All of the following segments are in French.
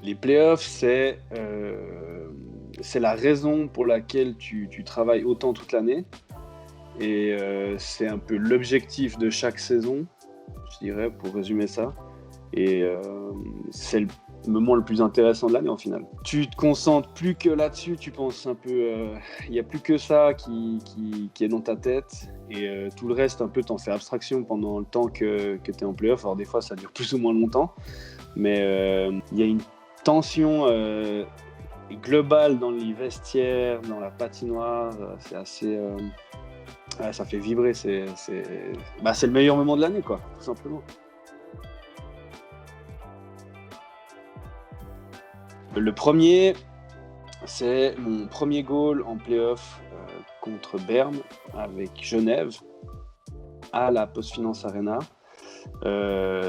Les playoffs, c'est la raison pour laquelle tu travailles autant toute l'année. Et c'est un peu l'objectif de chaque saison, je dirais, pour résumer ça. Et c'est le moment le plus intéressant de l'année en finale. Tu te concentres plus que là-dessus, tu penses un peu... Il n'y a plus que ça qui est dans ta tête. Et tout le reste, un peu, t'en fais abstraction pendant le temps que tu es en play-off. Alors des fois, ça dure plus ou moins longtemps. Mais il y a une tension globale dans les vestiaires, dans la patinoire. C'est assez... ouais, ça fait vibrer. C'est le meilleur moment de l'année, quoi, tout simplement. Le premier, c'est mon premier goal en play-off contre Berne avec Genève à la PostFinance Arena.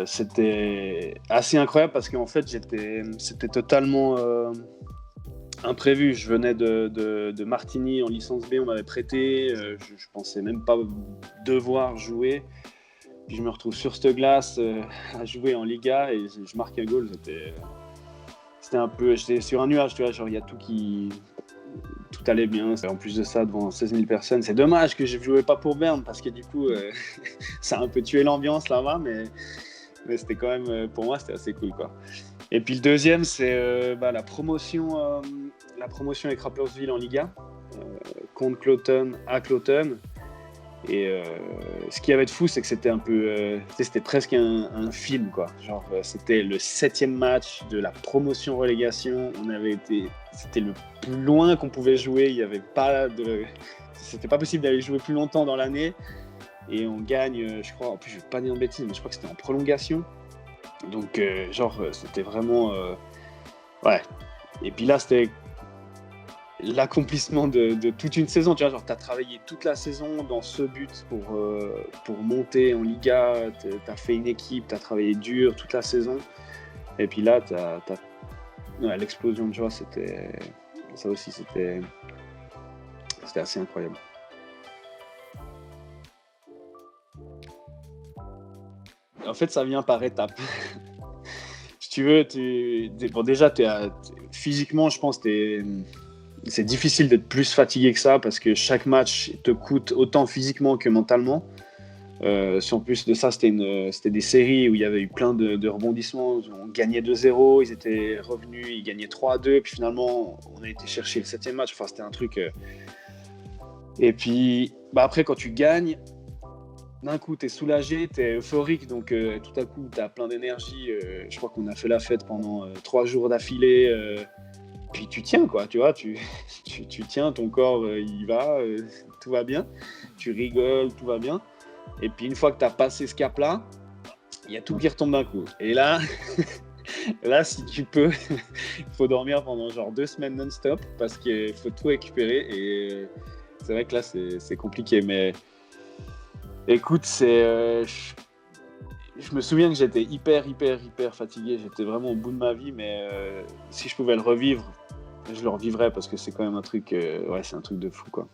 C'était assez incroyable parce qu'en fait, c'était totalement imprévu. Je venais de Martigny en licence B, on m'avait prêté. Je pensais même pas devoir jouer. Puis je me retrouve sur cette glace à jouer en Liga et je marque un goal. J'étais sur un nuage, tu vois, genre il y a tout allait bien. En plus de ça, devant 16 000 personnes, c'est dommage que je ne jouais pas pour Berne parce que du coup, ça a un peu tué l'ambiance là-bas, mais c'était quand même, pour moi, c'était assez cool, quoi. Et puis le deuxième, c'est la promotion avec Rapperswil en Liga, contre Cloton à Cloton. Et ce qui avait de fou, c'est que c'était un peu, c'était presque un film, quoi. Genre, c'était le 7e match de la promotion-relégation. C'était le plus loin qu'on pouvait jouer. C'était pas possible d'aller jouer plus longtemps dans l'année. Et on gagne, je crois. En plus, je vais pas dire de bêtises, mais je crois que c'était en prolongation. Donc, c'était vraiment, ouais. Et puis là, c'était l'accomplissement de toute une saison, tu vois, genre t'as travaillé toute la saison dans ce but pour monter en Liga, t'as fait une équipe, t'as travaillé dur toute la saison, et puis là ouais, l'explosion de joie, c'était assez incroyable. En fait, ça vient par étapes. Si tu veux, déjà physiquement, je pense que c'est difficile d'être plus fatigué que ça parce que chaque match te coûte autant physiquement que mentalement. Si en plus de ça, c'était des séries où il y avait eu plein de rebondissements. On gagnait 2-0, ils étaient revenus, ils gagnaient 3-2, puis finalement, on a été chercher le 7e match. Enfin, c'était un truc... Et puis, après, quand tu gagnes, d'un coup, t'es soulagé, t'es euphorique, donc tout à coup, t'as plein d'énergie. Je crois qu'on a fait la fête pendant 3 jours d'affilée. Puis tu tiens, quoi, tu vois, tu tiens, ton corps, il va, tout va bien, tu rigoles, tout va bien. Et puis une fois que tu as passé ce cap-là, il y a tout qui retombe d'un coup. Et là, là si tu peux, il faut dormir pendant genre 2 semaines non-stop parce qu'il faut tout récupérer. Et c'est vrai que là, c'est compliqué. Mais écoute, je me souviens que j'étais hyper fatigué. J'étais vraiment au bout de ma vie, mais si je pouvais le revivre, je le revivrais parce que c'est quand même un truc, ouais, c'est un truc de fou, quoi.